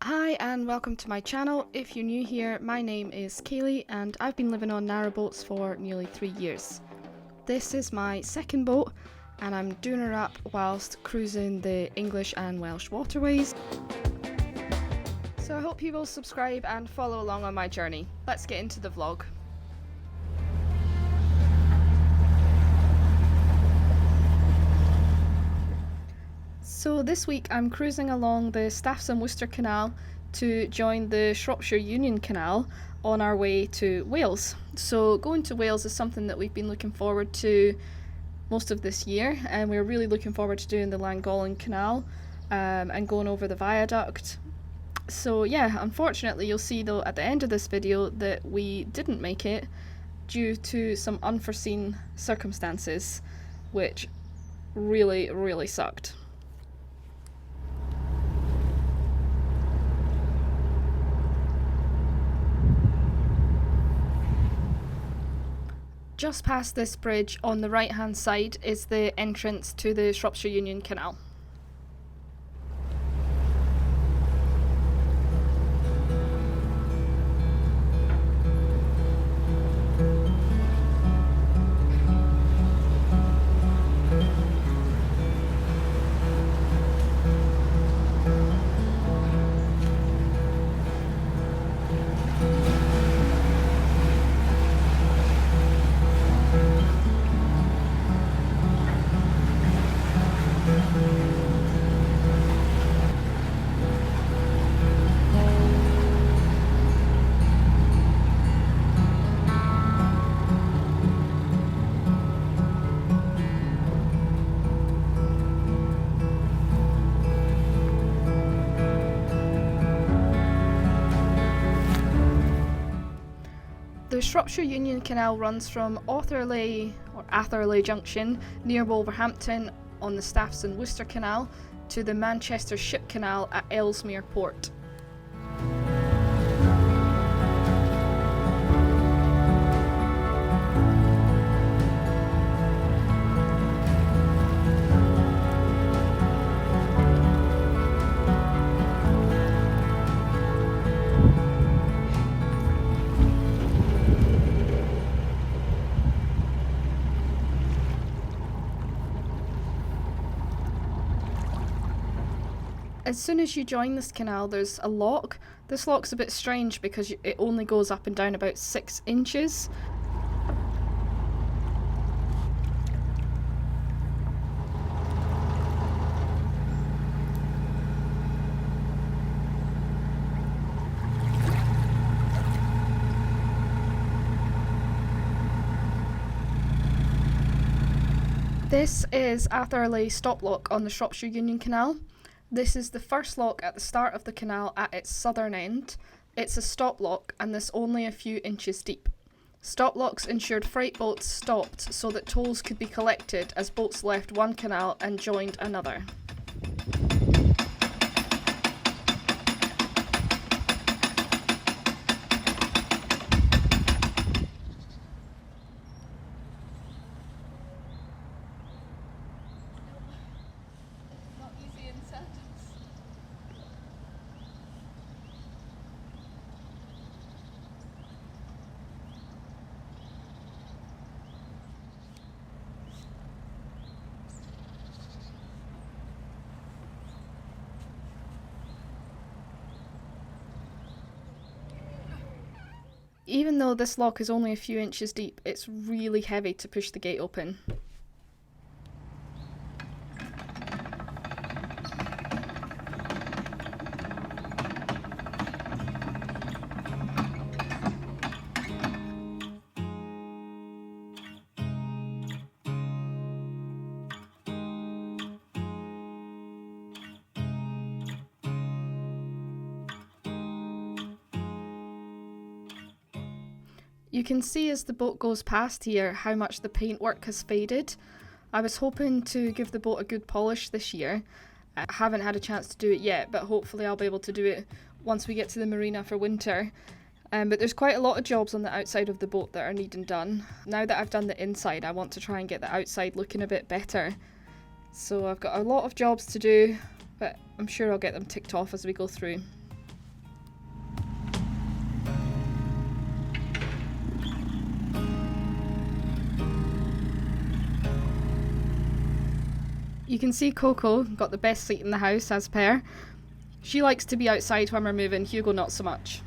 Hi and welcome to my channel. If you're new here, my name is Kayleigh and I've been living on narrowboats for nearly 3 years. This is my second boat and I'm doing her up whilst cruising the English and Welsh waterways. So I hope you will subscribe and follow along on my journey. Let's get into the vlog. So this week I'm cruising along the Staffs and Worcs Canal to join the Shropshire Union Canal on our way to Wales. So going to Wales is something that we've been looking forward to most of this year, and we're really looking forward to doing the Llangollen Canal and going over the viaduct. So yeah, unfortunately you'll see though at the end of this video that we didn't make it due to some unforeseen circumstances, which really sucked. Just past this bridge on the right hand side is the entrance to the Shropshire Union Canal. The Shropshire Union Canal runs from Atherley Junction near Wolverhampton on the Staffs and Worcs Canal to the Manchester Ship Canal at Ellesmere Port. As soon as you join this canal, there's a lock. This lock's a bit strange because it only goes up and down about 6 inches. This is Atherley stop lock on the Shropshire Union Canal. This is the first lock at the start of the canal at its southern end. It's a stop lock and this only a few inches deep. Stop locks ensured freight boats stopped so that tolls could be collected as boats left one canal and joined another. Even though this lock is only a few inches deep, it's really heavy to push the gate open. You can see as the boat goes past here how much the paintwork has faded. I was hoping to give the boat a good polish this year. I haven't had a chance to do it yet, but hopefully I'll be able to do it once we get to the marina for winter. But there's quite a lot of jobs on the outside of the boat that are needing done. Now that I've done the inside, I want to try and get the outside looking a bit better. So I've got a lot of jobs to do, but I'm sure I'll get them ticked off as we go through. You can see Coco got the best seat in the house as per. She likes to be outside when we're moving, Hugo not so much.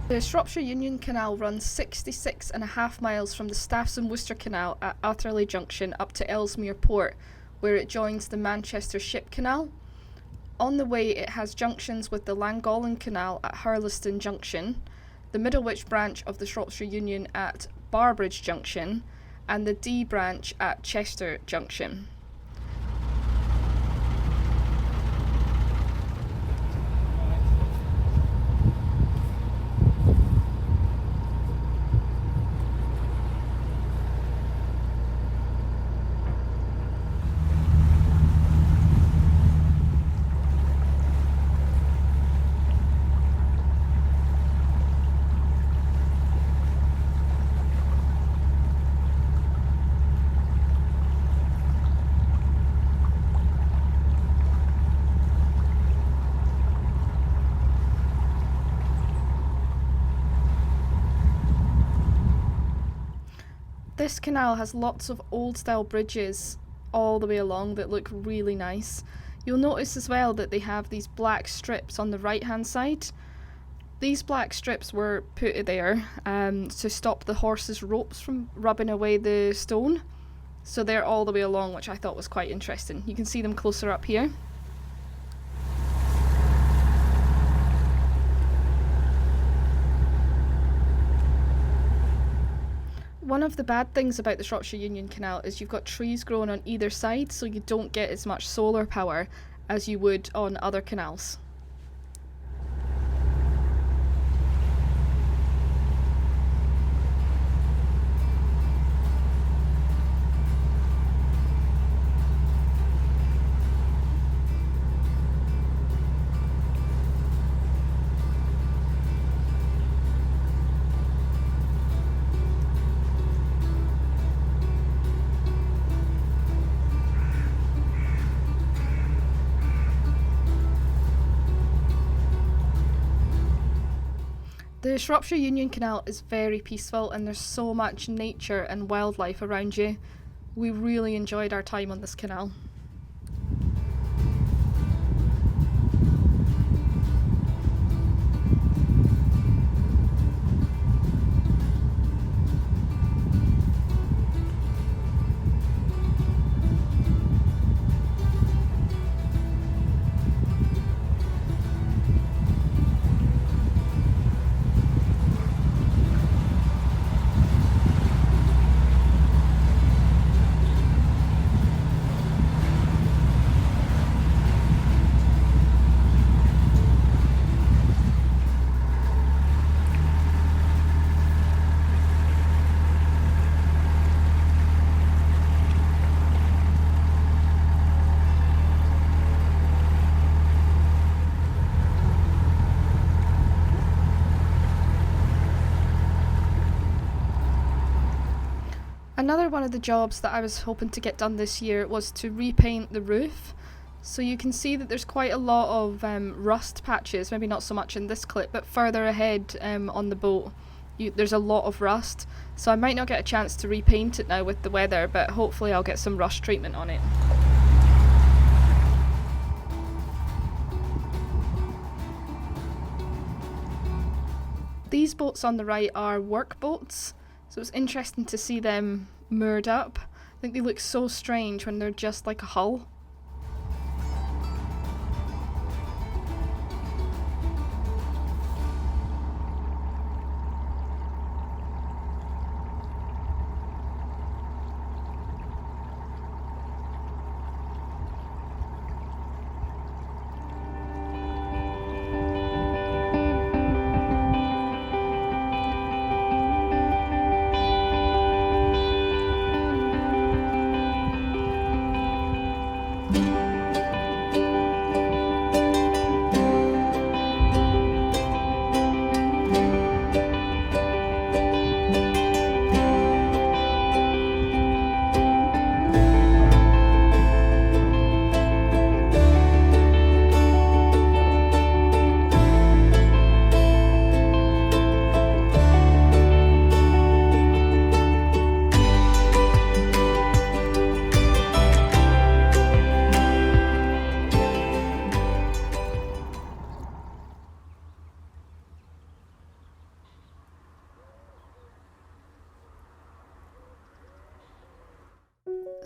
The Shropshire Union Canal runs 66.5 miles from the Staffs and Worcs Canal at Atherley Junction up to Ellesmere Port, where it joins the Manchester Ship Canal. On the way it has junctions with the Llangollen Canal at Hurleston Junction, the Middlewich branch of the Shropshire Union at Barbridge Junction, and the D branch at Chester Junction. This canal has lots of old style bridges all the way along that look really nice. You'll notice as well that they have these black strips on the right hand side. These black strips were put there to stop the horses' ropes from rubbing away the stone. So they're all the way along, which I thought was quite interesting. You can see them closer up here. One of the bad things about the Shropshire Union Canal is you've got trees growing on either side, so you don't get as much solar power as you would on other canals. The Shropshire Union Canal is very peaceful and there's so much nature and wildlife around you. We really enjoyed our time on this canal. Another one of the jobs that I was hoping to get done this year was to repaint the roof. So you can see that there's quite a lot of rust patches, maybe not so much in this clip, but further ahead on the boat there's a lot of rust. So I might not get a chance to repaint it now with the weather, but hopefully I'll get some rust treatment on it. These boats on the right are work boats, so it's interesting to see them moored up. I think they look so strange when they're just like a hull.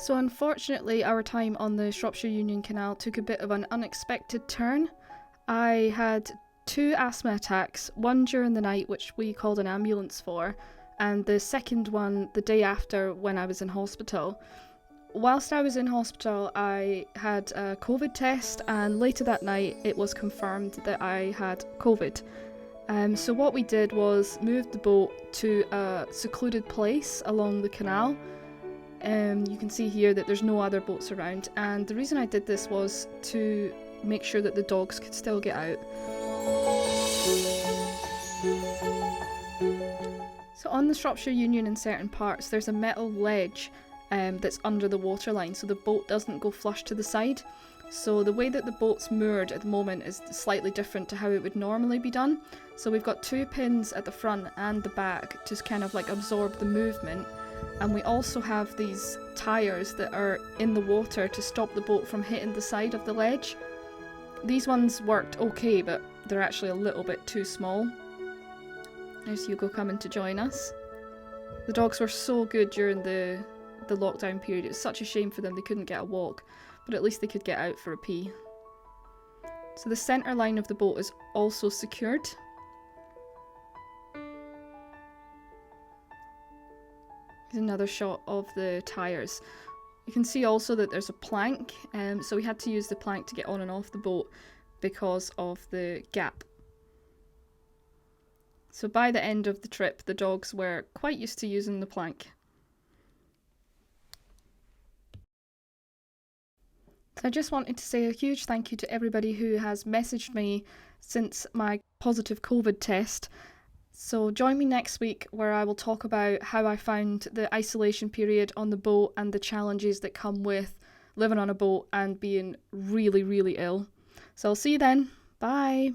So unfortunately, our time on the Shropshire Union Canal took a bit of an unexpected turn. I had 2 asthma attacks, one during the night, which we called an ambulance for, and the second one the day after when I was in hospital. Whilst I was in hospital, I had a COVID test, and later that night it was confirmed that I had COVID. So what we did was move the boat to a secluded place along the canal. You can see here that there's no other boats around, and the reason I did this was to make sure that the dogs could still get out. So on the Shropshire Union in certain parts there's a metal ledge that's under the waterline, so the boat doesn't go flush to the side. So the way that the boat's moored at the moment is slightly different to how it would normally be done. So we've got 2 pins at the front and the back to kind of like absorb the movement, and we also have these tyres that are in the water to stop the boat from hitting the side of the ledge. These ones worked okay, but they're actually a little bit too small. There's Hugo coming to join us. The dogs were so good during the lockdown period. It was such a shame for them they couldn't get a walk, but at least they could get out for a pee. So the centre line of the boat is also secured. Here's another shot of the tyres. You can see also that there's a plank, so we had to use the plank to get on and off the boat because of the gap. So by the end of the trip, the dogs were quite used to using the plank. So I just wanted to say a huge thank you to everybody who has messaged me since my positive COVID test. So join me next week where I will talk about how I found the isolation period on the boat and the challenges that come with living on a boat and being really, really ill. So I'll see you then. Bye.